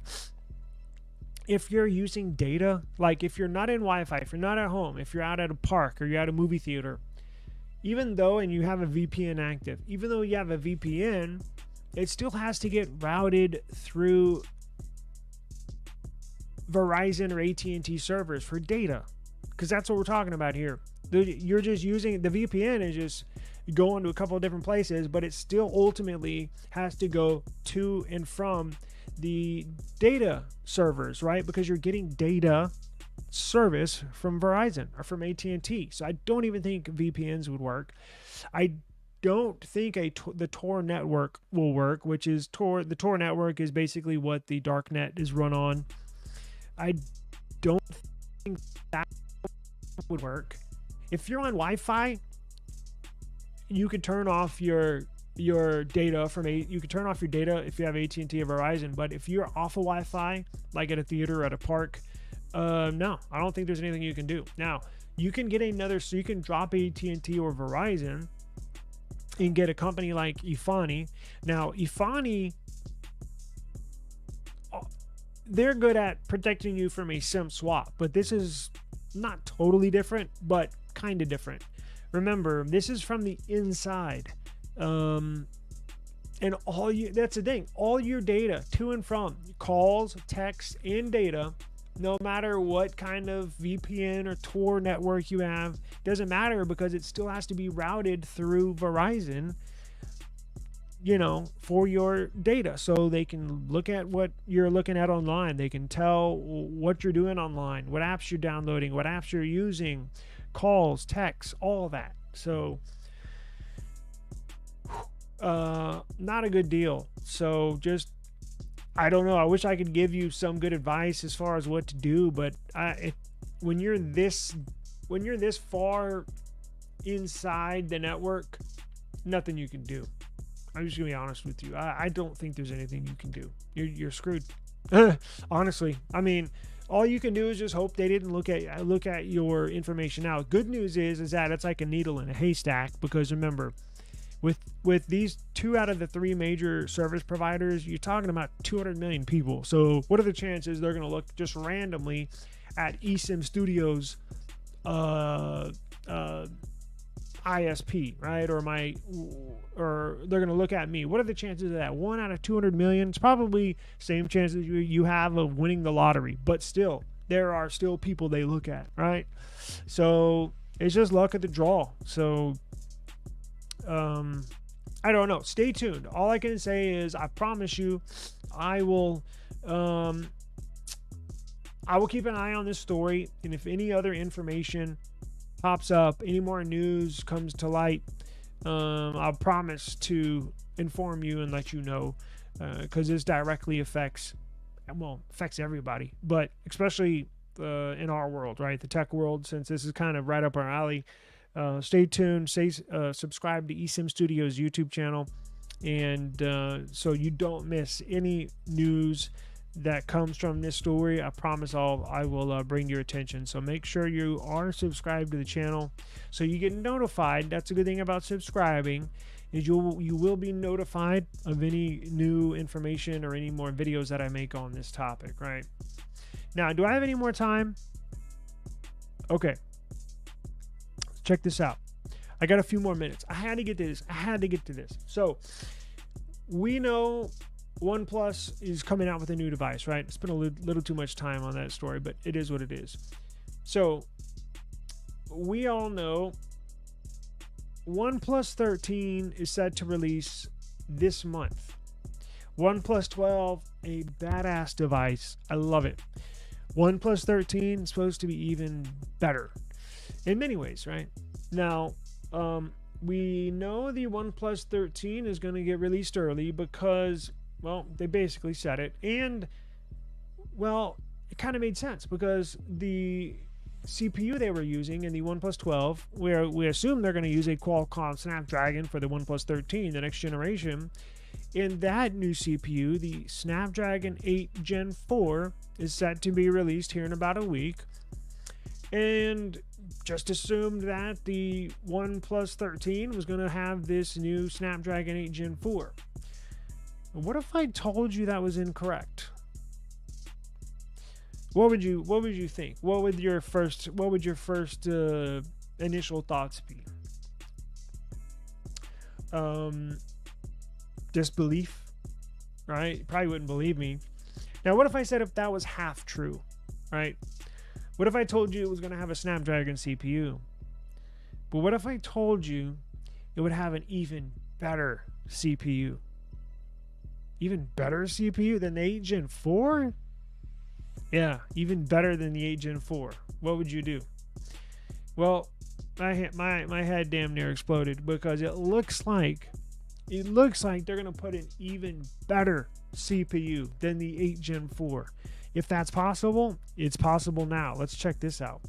if you're using data, like if you're not in Wi-Fi, if you're not at home, if you're out at a park or you're at a movie theater, even though, and you have a VPN active, even though you have a VPN, it still has to get routed through Verizon or at&t servers for data, because that's what we're talking about here. You're just using the VPN is just going to a couple of different places, but it still ultimately has to go to and from the data servers, right? Because you're getting data service from Verizon or from AT&T. So I don't even think VPNs would work. I don't think the Tor network will work, which is Tor. The Tor network is basically what the darknet is run on. I don't think that would work. If you're on Wi-Fi, you could turn off your data from you could turn off your data if you have AT&T or Verizon. But if you're off of Wi-Fi, like at a theater or at a park, no, I don't think there's anything you can do. Now, you can get so you can drop AT&T or Verizon and get a company like Ifani. Now, Ifani, they're good at protecting you from a SIM swap, but this is not totally different, but kind of different. Remember, this is from the inside. And that's the thing, all your data to and from, calls, texts, and data, no matter what kind of VPN or Tor network you have, doesn't matter, because it still has to be routed through Verizon, for your data, so they can look at what you're looking at online. They can tell what you're doing online, what apps you're downloading, what apps you're using, calls, texts, all that. So not a good deal. So just, I don't know. I wish I could give you some good advice as far as what to do, but when you're this far inside the network, nothing you can do. I'm just gonna be honest with you. I don't think there's anything you can do. You're screwed. Honestly, I mean, all you can do is just hope they didn't look at your information. Now, good news is that it's like a needle in a haystack, because remember, with these 2 out of the 3 major service providers, you're talking about 200 million people. So what are the chances they're going to look just randomly at eSIM Studios ISP, right? Or they're going to look at me. What are the chances of that? 1 out of 200 million. It's probably same chances you have of winning the lottery, but still, there are still people they look at, right? So it's just luck of the draw. So I don't know. Stay tuned. All I can say is I promise you I will keep an eye on this story, and if any other information pops up, any more news comes to light, I'll promise to inform you and let you know, because this directly affects everybody, but especially in our world, right? The tech world, since this is kind of right up our alley. Stay tuned. Subscribe to eSIM Studios YouTube channel, and so you don't miss any news that comes from this story. I promise I will bring to your attention. So make sure you are subscribed to the channel so you get notified. That's a good thing about subscribing, is you will be notified of any new information or any more videos that I make on this topic, right? Now, do I have any more time? Okay. Check this out. I got a few more minutes. I had to get to this. So we know OnePlus is coming out with a new device, right? It's been a little too much time on that story, but it is what it is. So we all know OnePlus 13 is set to release this month. OnePlus 12, a badass device. I love it. OnePlus 13 is supposed to be even better in many ways, right? Now, we know the OnePlus 13 is going to get released early because, well, they basically said it. And, well, it kind of made sense because the CPU they were using in the OnePlus 12, where we assume they're going to use a Qualcomm Snapdragon for the OnePlus 13, the next generation, And that new CPU, the Snapdragon 8 Gen 4, is set to be released here in about a week. And just assumed that the OnePlus 13 was going to have this new Snapdragon 8 Gen 4. What if I told you that was incorrect? What would you think? What would your first initial thoughts be? Disbelief, right? You probably wouldn't believe me. Now, what if I said if that was half true, right? What if I told you it was going to have a Snapdragon CPU? But what if I told you it would have an even better CPU? Even better CPU than the 8 Gen 4? Yeah, even better than the 8 Gen 4. What would you do? Well, my head damn near exploded, because it looks like they're going to put an even better CPU than the 8 Gen 4. If that's possible, it's possible now. Let's check this out.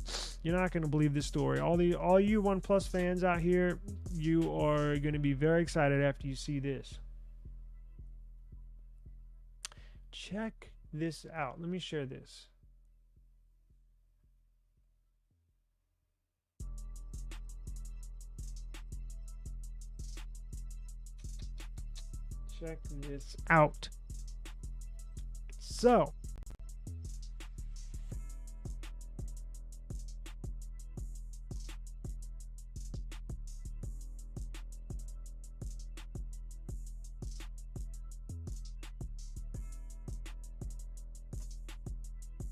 You're not going to believe this story. All you OnePlus fans out here, you are going to be very excited after you see this. Check this out. Let me share this. Check this out. So,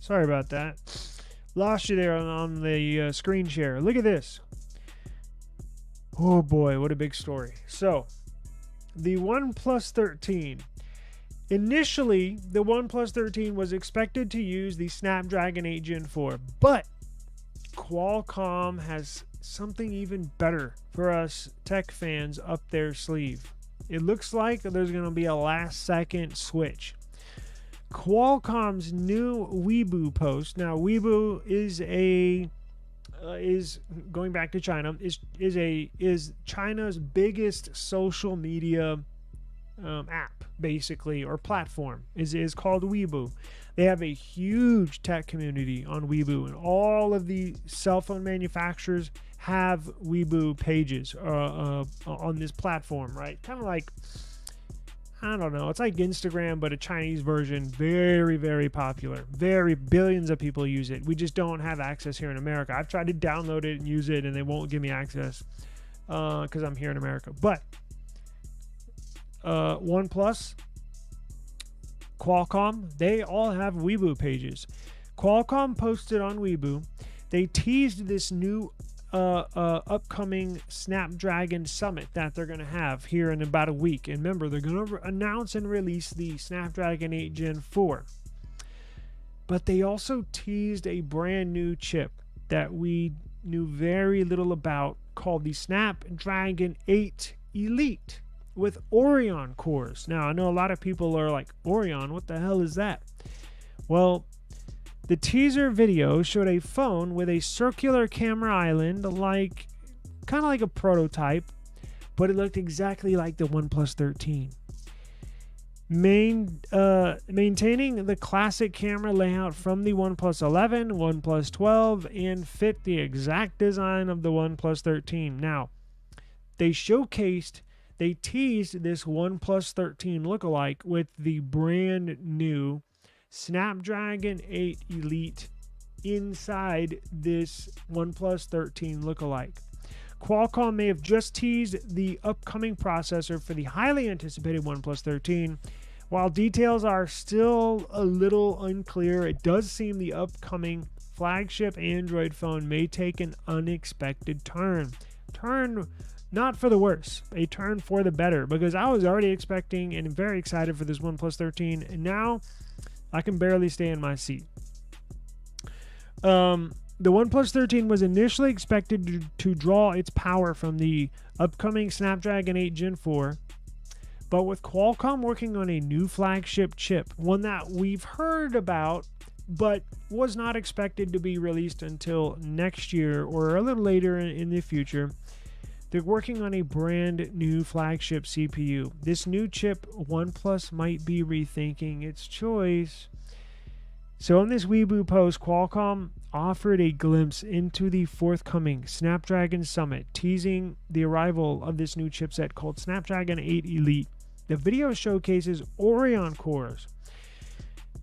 sorry about that. Lost you there on the screen share. Look at this. Oh boy, what a big story. So, the OnePlus 13. Initially, the OnePlus 13 was expected to use the Snapdragon 8 Gen 4, but Qualcomm has something even better for us tech fans up their sleeve. It looks like there's going to be a last-second switch. Qualcomm's new Weibo post. Now, Weibo is going back to China. Is China's biggest social media app, basically, or platform. Is called Weibo. They have a huge tech community on Weibo, and all of the cell phone manufacturers have Weibo pages on this platform, right? Kind of like, I don't know, it's like Instagram, but a Chinese version. Very, very popular. Billions of people use it. We just don't have access here in America. I've tried to download it and use it, and they won't give me access because I'm here in America. But OnePlus, Qualcomm, they all have Weibo pages. Qualcomm posted on Weibo. They teased this new upcoming Snapdragon Summit that they're going to have here in about a week. And remember, they're going to announce and release the Snapdragon 8 Gen 4. But they also teased a brand new chip that we knew very little about, called the Snapdragon 8 Elite with Orion cores. Now, I know a lot of people are like, Orion, what the hell is that? Well, the teaser video showed a phone with a circular camera island, kind of like a prototype, but it looked exactly like the OnePlus 13. Maintaining the classic camera layout from the OnePlus 11, OnePlus 12, and fit the exact design of the OnePlus 13. Now, they teased this OnePlus 13 lookalike with the brand new Snapdragon 8 Elite inside this OnePlus 13 lookalike. Qualcomm may have just teased the upcoming processor for the highly anticipated OnePlus 13. While details are still a little unclear, it does seem the upcoming flagship Android phone may take an unexpected turn. Not for the worse, a turn for the better, because I was already expecting and very excited for this OnePlus 13, and now I can barely stay in my seat. The OnePlus 13 was initially expected to draw its power from the upcoming Snapdragon 8 Gen 4, but with Qualcomm working on a new flagship chip, one that we've heard about but was not expected to be released until next year or a little later in the future, They're working on a brand new flagship CPU. This new chip, OnePlus might be rethinking its choice. So in this Weibo post, Qualcomm offered a glimpse into the forthcoming Snapdragon Summit, teasing the arrival of this new chipset called Snapdragon 8 Elite. The video showcases Oryon cores,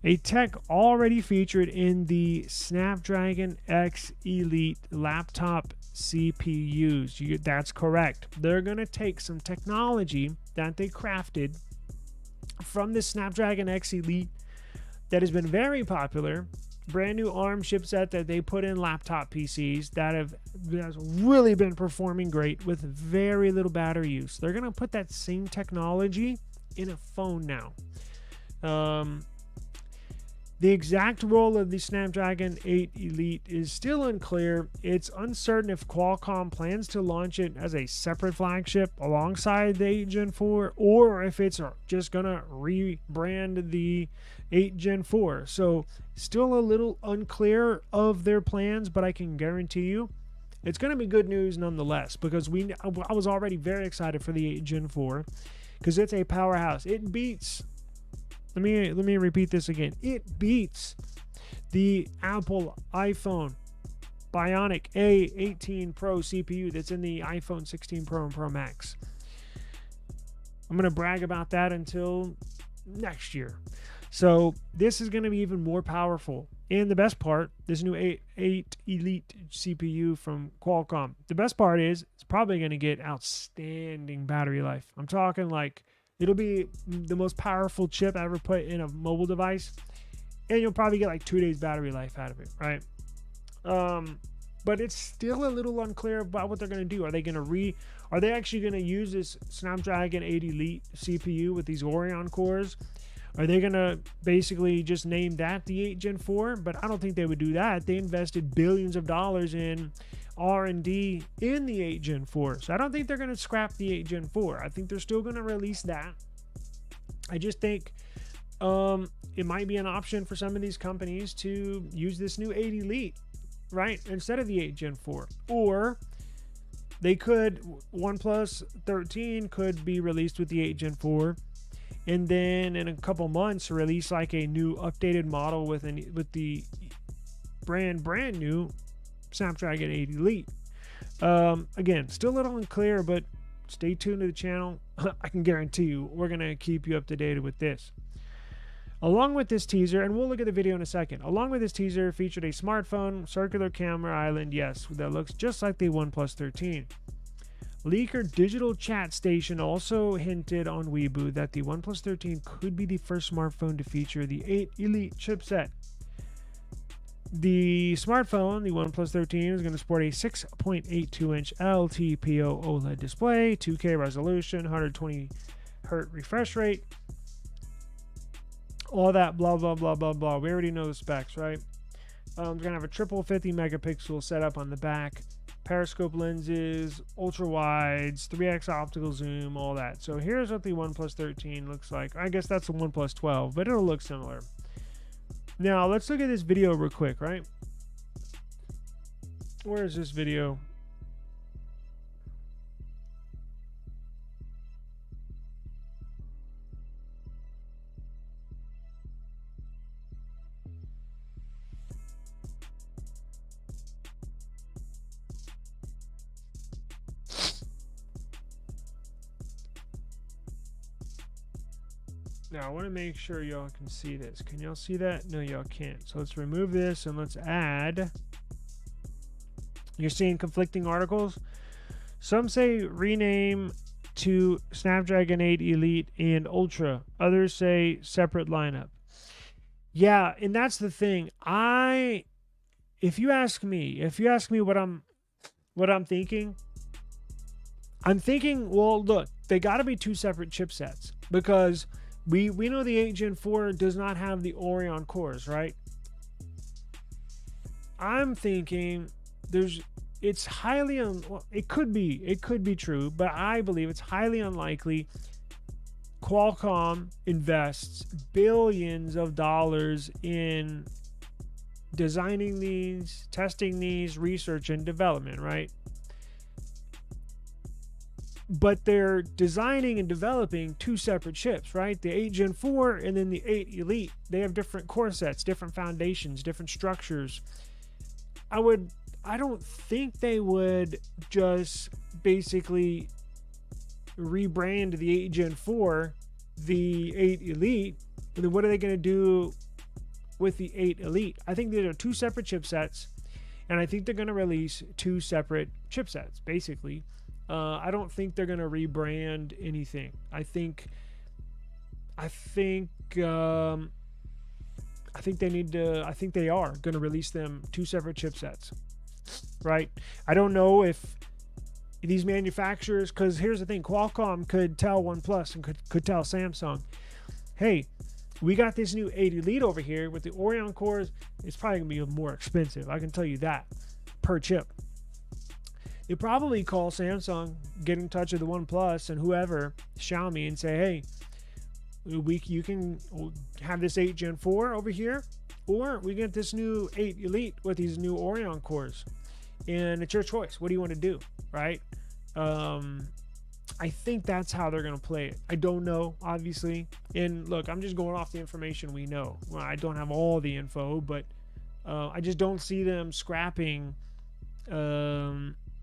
a tech already featured in the Snapdragon X Elite laptop CPUs. That's correct. They're going to take some technology that they crafted from the Snapdragon X Elite that has been very popular, brand new ARM chipset that they put in laptop PCs that has really been performing great with very little battery use. They're going to put that same technology in a phone now. The exact role of the Snapdragon 8 Elite is still unclear. It's uncertain if Qualcomm plans to launch it as a separate flagship alongside the 8 Gen 4 or if it's just going to rebrand the 8 Gen 4. So still a little unclear of their plans, but I can guarantee you it's going to be good news nonetheless, because I was already very excited for the 8 Gen 4 because it's a powerhouse. It beats... Let me repeat this again. It beats the Apple iPhone Bionic A18 Pro CPU that's in the iPhone 16 Pro and Pro Max. I'm going to brag about that until next year. So this is going to be even more powerful. And the best part, this new 8 Elite CPU from Qualcomm, the best part is it's probably going to get outstanding battery life. I'm talking like it'll be the most powerful chip ever put in a mobile device, and you'll probably get like 2 days battery life out of it, right? But it's still a little unclear about what they're going to do. Are they actually going to use this Snapdragon 8 Elite CPU with these Oryon cores? Are they going to basically just name that the 8 Gen 4? But I don't think they would do that. They invested billions of dollars in R&D in the 8 Gen 4. So I don't think they're going to scrap the 8 Gen 4. I think they're still going to release that. I just think it might be an option for some of these companies to use this new 8 Elite, right, instead of the 8 Gen 4. Or they could, OnePlus 13 could be released with the 8 Gen 4. And then in a couple months release like a new updated model with the brand new Snapdragon 8 Elite. Again, still a little unclear, but stay tuned to the channel. I can guarantee you we're going to keep you up to date with this. Along with this teaser, and we'll look at the video in a second, along with this teaser featured a smartphone, circular camera island, yes, that looks just like the OnePlus 13. Leaker Digital Chat Station also hinted on Weibo that the OnePlus 13 could be the first smartphone to feature the 8 Elite chipset. The smartphone, the OnePlus 13, is going to sport a 6.82-inch LTPO OLED display, 2K resolution, 120 Hz refresh rate, all that blah, blah, blah, blah, blah. We already know the specs, right? It's going to have a triple 50 megapixel setup on the back, periscope lenses, ultra wides, 3x optical zoom, all that. So here's what the OnePlus 13 looks like. I guess that's the OnePlus 12, but it'll look similar. Now let's look at this video real quick, right? Where is this video? Now I want to make sure y'all can see this. Can y'all see that? No, y'all can't. So let's remove this and let's add. You're seeing conflicting articles. Some say rename to Snapdragon 8 Elite and Ultra. Others say separate lineup. Yeah, and that's the thing. If you ask me what I'm thinking, well, look, they got to be two separate chipsets, because we know the 8 Gen 4 does not have the Oryon cores, right? I'm thinking it could be true, but I believe it's highly unlikely Qualcomm invests billions of dollars in designing these, testing these, research and development, right? but they're designing and developing two separate chips, right? The 8 Gen 4 and then the 8 Elite. They have different core sets, different foundations, different structures. I don't think they would just basically rebrand the 8 Gen 4, the 8 Elite, and then what are they going to do with the 8 Elite? I think these are two separate chipsets, and I think they're going to release two separate chipsets, basically. I don't think they're going to rebrand anything. I think they are going to release them two separate chipsets, right? I don't know if these manufacturers, because here's the thing, Qualcomm could tell OnePlus and could tell Samsung, hey, we got this new 8 Elite over here with the Orion cores. It's probably going to be more expensive. I can tell you that, per chip. They probably call Samsung, get in touch with the OnePlus and whoever, Xiaomi, and say, hey, you can have this 8 Gen 4 over here, or we get this new 8 Elite with these new Orion cores. And it's your choice. What do you want to do, right? I think that's how they're going to play it. I don't know, obviously. And look, I'm just going off the information we know. Well, I don't have all the info, but I just don't see them scrapping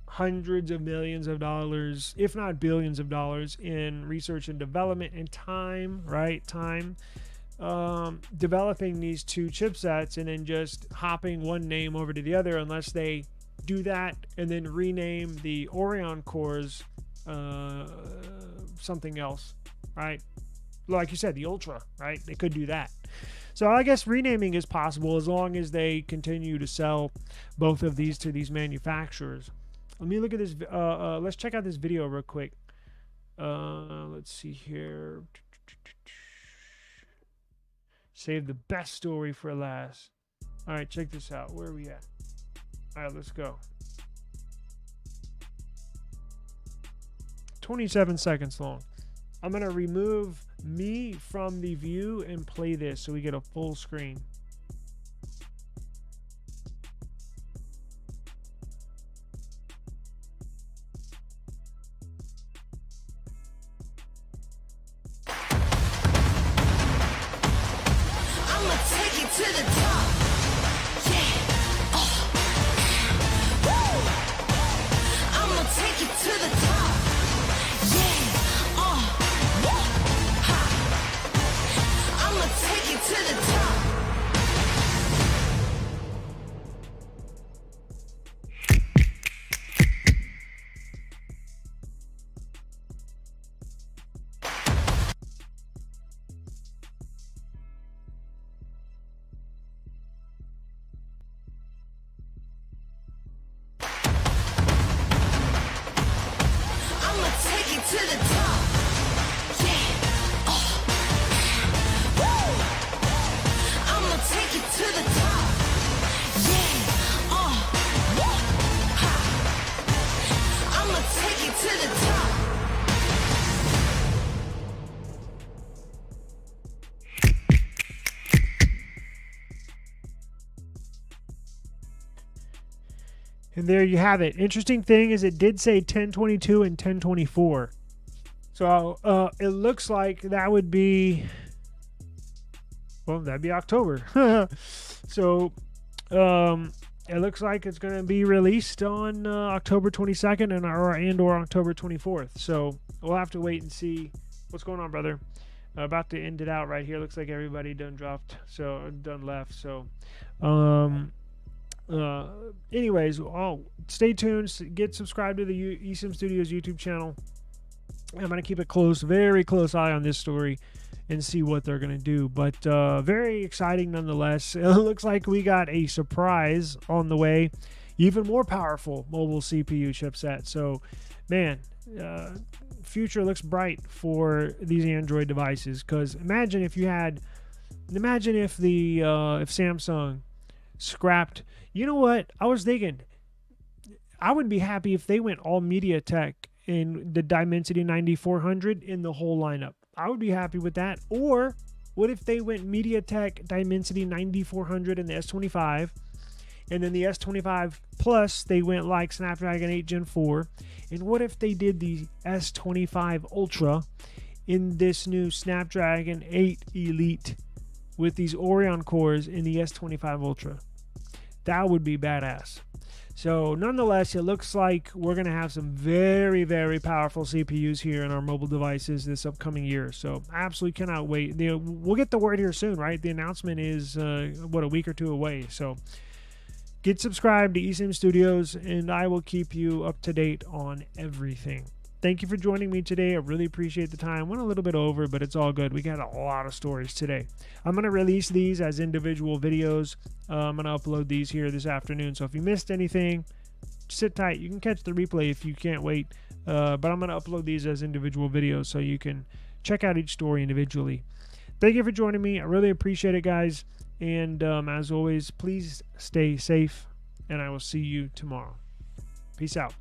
hundreds of millions of dollars, if not billions of dollars, in research and development and time, right? Time. Developing these two chipsets and then just hopping one name over to the other, unless they do that and then rename the Orion cores something else, right? Like you said, the Ultra, right? They could do that. So I guess renaming is possible as long as they continue to sell both of these to these manufacturers. Let me look at this. Let's check out this video real quick. Let's see here. Save the best story for last. All right, check this out. Where are we at? All right, let's go. 27 seconds long. I'm going to remove me from the view and play this so we get a full screen. And there you have it. Interesting thing is it did say 1022 and 1024. So it looks like that would be, well, that'd be October. So it looks like it's going to be released on October 22nd or October 24th. So we'll have to wait and see what's going on, brother. About to end it out right here. Looks like everybody done left. So anyways, stay tuned. Get subscribed to the eSIM Studios YouTube channel. I'm going to keep a very close eye on this story and see what they're going to do. But very exciting nonetheless. It looks like we got a surprise on the way. Even more powerful mobile CPU chipset. So, man, future looks bright for these Android devices. Because imagine if Samsung scrapped. You know what? I was thinking, I would be happy if they went all MediaTek in the Dimensity 9400 in the whole lineup. I would be happy with that. Or what if they went MediaTek Dimensity 9400 in the S25, And then the S25 Plus, they went like Snapdragon 8 Gen 4. And what if they did the S25 Ultra in this new Snapdragon 8 Elite with these Orion cores in the S25 Ultra? That would be badass. So nonetheless, it looks like we're going to have some very, very powerful CPUs here in our mobile devices this upcoming year. So absolutely cannot wait. We'll get the word here soon, right? The announcement is, a week or two away. So get subscribed to eSIM Studios, and I will keep you up to date on everything. Thank you for joining me today. I really appreciate the time. Went a little bit over, but it's all good. We got a lot of stories today. I'm going to release these as individual videos. I'm going to upload these here this afternoon. So if you missed anything, sit tight. You can catch the replay if you can't wait. But I'm going to upload these as individual videos so you can check out each story individually. Thank you for joining me. I really appreciate it, guys. And as always, please stay safe, and I will see you tomorrow. Peace out.